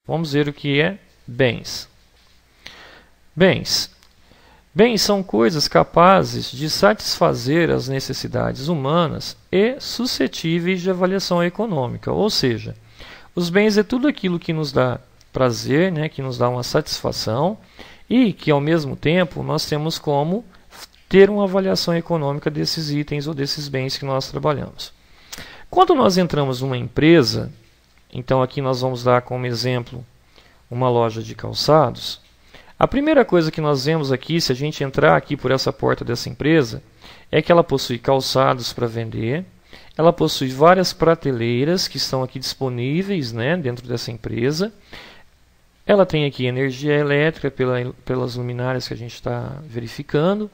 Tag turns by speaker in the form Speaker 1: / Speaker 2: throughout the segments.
Speaker 1: Vamos ver o que é bens. Bens são coisas capazes de satisfazer as necessidades humanas e suscetíveis de avaliação econômica. Ou seja, os bens é tudo aquilo que nos dá prazer, né, que nos dá uma satisfação e que, ao mesmo tempo, nós temos como ter uma avaliação econômica desses itens ou desses bens que nós trabalhamos. Quando nós entramos numa empresa, então aqui nós vamos dar como exemplo uma loja de calçados. A primeira coisa que nós vemos aqui, se a gente entrar aqui por essa porta dessa empresa, é que ela possui calçados para vender, ela possui várias prateleiras que estão aqui disponíveis, né, dentro dessa empresa. Ela tem aqui energia elétrica pelas luminárias que a gente está verificando.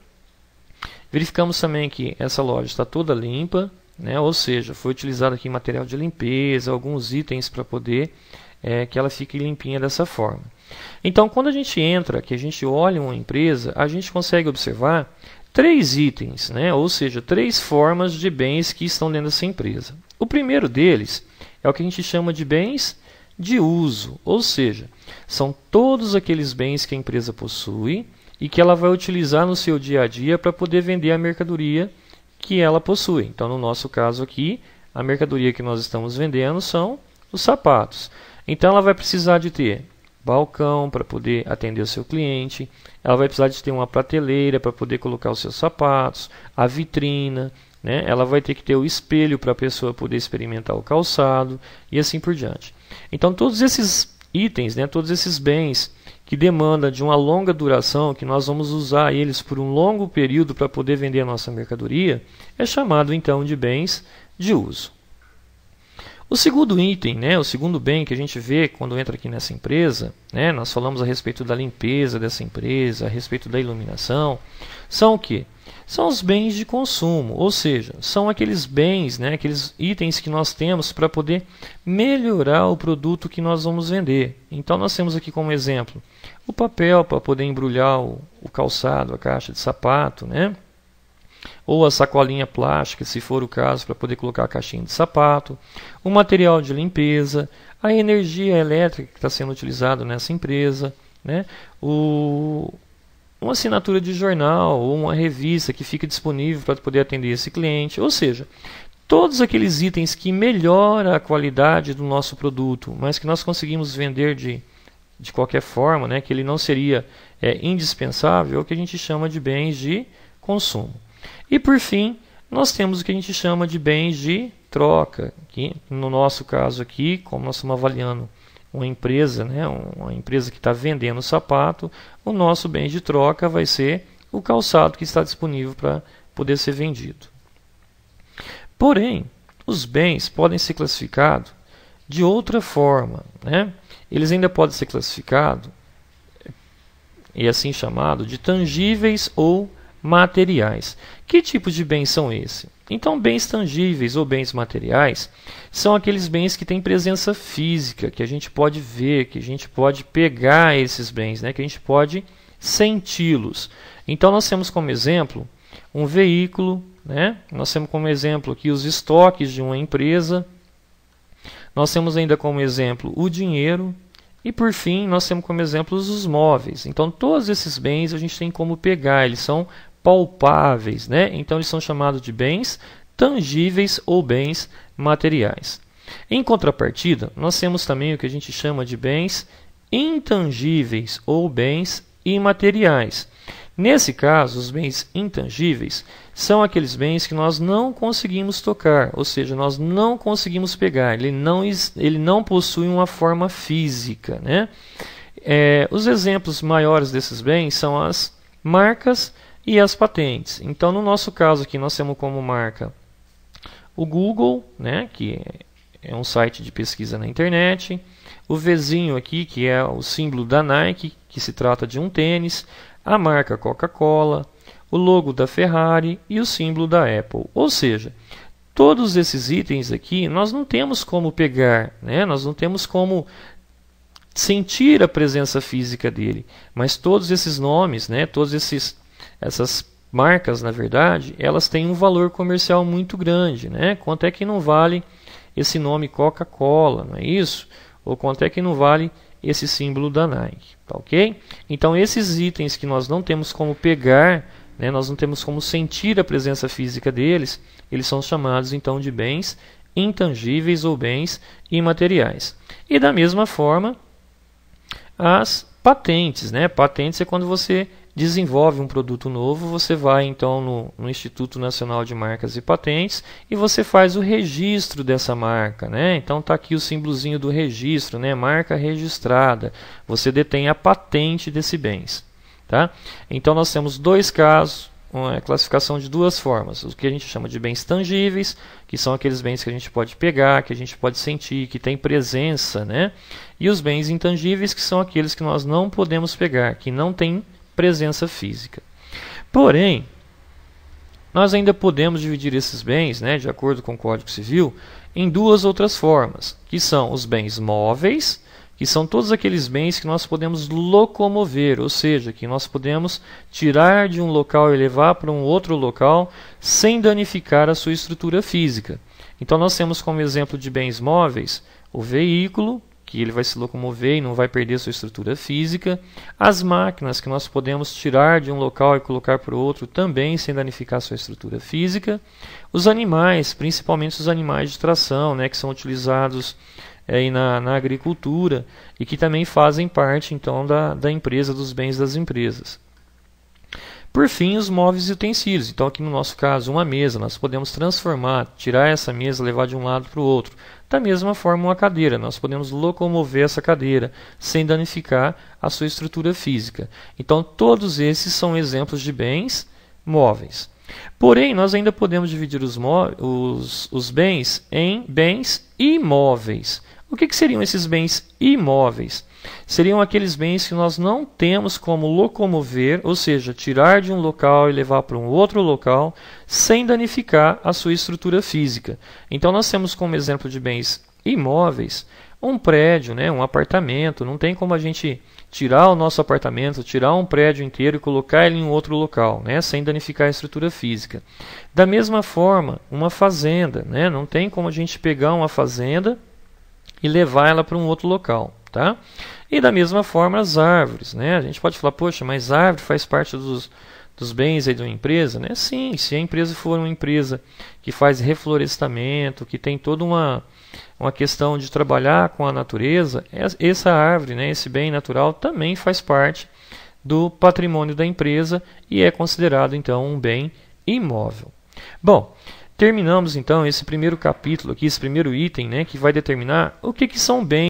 Speaker 1: Verificamos também que essa loja está toda limpa, né, ou seja, foi utilizado aqui material de limpeza, alguns itens para poder que ela fique limpinha dessa forma. Então, quando a gente entra, que a gente olha uma empresa, a gente consegue observar três itens, né, ou seja, três formas de bens que estão dentro dessa empresa. O primeiro deles é o que a gente chama de bens de uso, ou seja, são todos aqueles bens que a empresa possui e que ela vai utilizar no seu dia a dia para poder vender a mercadoria que ela possui. Então, no nosso caso aqui, a mercadoria que nós estamos vendendo são os sapatos. Então, ela vai precisar de ter balcão para poder atender o seu cliente, ela vai precisar de ter uma prateleira para poder colocar os seus sapatos, a vitrina, né? Ela vai ter que ter o espelho para a pessoa poder experimentar o calçado e assim por diante. Então, todos esses itens, né, todos esses bens que demandam de uma longa duração, que nós vamos usar eles por um longo período para poder vender a nossa mercadoria, é chamado então de bens de uso. O segundo item, né, o segundo bem que a gente vê quando entra aqui nessa empresa, né, nós falamos a respeito da limpeza dessa empresa, a respeito da iluminação, são o quê? São os bens de consumo, ou seja, são aqueles bens, né, aqueles itens que nós temos para poder melhorar o produto que nós vamos vender. Então nós temos aqui como exemplo o papel para poder embrulhar o calçado, a caixa de sapato, né? Ou a sacolinha plástica, se for o caso, para poder colocar a caixinha de sapato, o material de limpeza, a energia elétrica que está sendo utilizada nessa empresa, né? Uma assinatura de jornal ou uma revista que fica disponível para poder atender esse cliente, ou seja, todos aqueles itens que melhoram a qualidade do nosso produto, mas que nós conseguimos vender de qualquer forma, né? Que ele não seria indispensável, é o que a gente chama de bens de consumo. E por fim, nós temos o que a gente chama de bens de troca, que no nosso caso aqui, como nós estamos avaliando uma empresa, né, uma empresa que está vendendo sapato, o nosso bem de troca vai ser o calçado que está disponível para poder ser vendido. Porém, os bens podem ser classificados de outra forma, né? Eles ainda podem ser classificados, e assim chamado, de tangíveis ou materiais. Que tipo de bens são esses? Então, bens tangíveis ou bens materiais são aqueles bens que têm presença física, que a gente pode ver, que a gente pode pegar esses bens, né? Que a gente pode senti-los. Então, nós temos como exemplo um veículo, né? Nós temos como exemplo aqui os estoques de uma empresa, nós temos ainda como exemplo o dinheiro e, por fim, nós temos como exemplo os móveis. Então, todos esses bens a gente tem como pegar, eles são palpáveis, né? Então eles são chamados de bens tangíveis ou bens materiais. Em contrapartida, nós temos também o que a gente chama de bens intangíveis ou bens imateriais. Nesse caso, os bens intangíveis são aqueles bens que nós não conseguimos tocar, ou seja, nós não conseguimos pegar, ele não possui uma forma física, né? Os exemplos maiores desses bens são as marcas e as patentes. Então, no nosso caso aqui, nós temos como marca o Google, né, que é um site de pesquisa na internet, o Vzinho aqui, que é o símbolo da Nike, que se trata de um tênis, a marca Coca-Cola, o logo da Ferrari e o símbolo da Apple. Ou seja, todos esses itens aqui nós não temos como pegar, né, nós não temos como sentir a presença física dele, mas todos esses nomes, né, essas marcas, na verdade, elas têm um valor comercial muito grande, né? Quanto é que não vale esse nome Coca-Cola, não é isso? Ou quanto é que não vale esse símbolo da Nike, tá ok? Então esses itens que nós não temos como pegar, né, nós não temos como sentir a presença física deles, eles são chamados então de bens intangíveis ou bens imateriais. E da mesma forma, as patentes, né? Patentes é quando você desenvolve um produto novo, você vai então no Instituto Nacional de Marcas e Patentes e você faz o registro dessa marca, né? Então está aqui o símbolozinho do registro, né? Marca registrada. Você detém a patente desse bens, tá? Então nós temos dois casos, uma classificação de duas formas: o que a gente chama de bens tangíveis, que são aqueles bens que a gente pode pegar, que a gente pode sentir, que tem presença, né? E os bens intangíveis, que são aqueles que nós não podemos pegar, que não têm presença física. Porém, nós ainda podemos dividir esses bens, né, de acordo com o Código Civil, em duas outras formas, que são os bens móveis, que são todos aqueles bens que nós podemos locomover, ou seja, que nós podemos tirar de um local e levar para um outro local sem danificar a sua estrutura física. Então nós temos como exemplo de bens móveis o veículo, que ele vai se locomover e não vai perder sua estrutura física, as máquinas que nós podemos tirar de um local e colocar para o outro também sem danificar sua estrutura física, os animais, principalmente os animais de tração, né, que são utilizados na agricultura e que também fazem parte então da empresa, dos bens das empresas. Por fim, os móveis e utensílios. Então aqui no nosso caso, uma mesa, nós podemos transformar, tirar essa mesa, levar de um lado para o outro. Da mesma forma, uma cadeira, nós podemos locomover essa cadeira sem danificar a sua estrutura física. Então todos esses são exemplos de bens móveis. Porém, nós ainda podemos dividir os bens em bens imóveis. O que seriam esses bens imóveis? Seriam aqueles bens que nós não temos como locomover, ou seja, tirar de um local e levar para um outro local, sem danificar a sua estrutura física. Então nós temos como exemplo de bens imóveis um prédio, né, um apartamento. Não tem como a gente tirar o nosso apartamento, tirar um prédio inteiro e colocar ele em outro local, né, sem danificar a estrutura física. Da mesma forma, uma fazenda, né, não tem como a gente pegar uma fazenda e levar ela para um outro local, tá? E da mesma forma as árvores, né? A gente pode falar, poxa, mas a árvore faz parte dos bens aí de uma empresa, né? Sim, se a empresa for uma empresa que faz reflorestamento, que tem toda uma questão de trabalhar com a natureza, essa árvore, né, esse bem natural também faz parte do patrimônio da empresa e é considerado então um bem imóvel. Bom, terminamos então esse primeiro capítulo aqui, esse primeiro item, né, que vai determinar o que são bens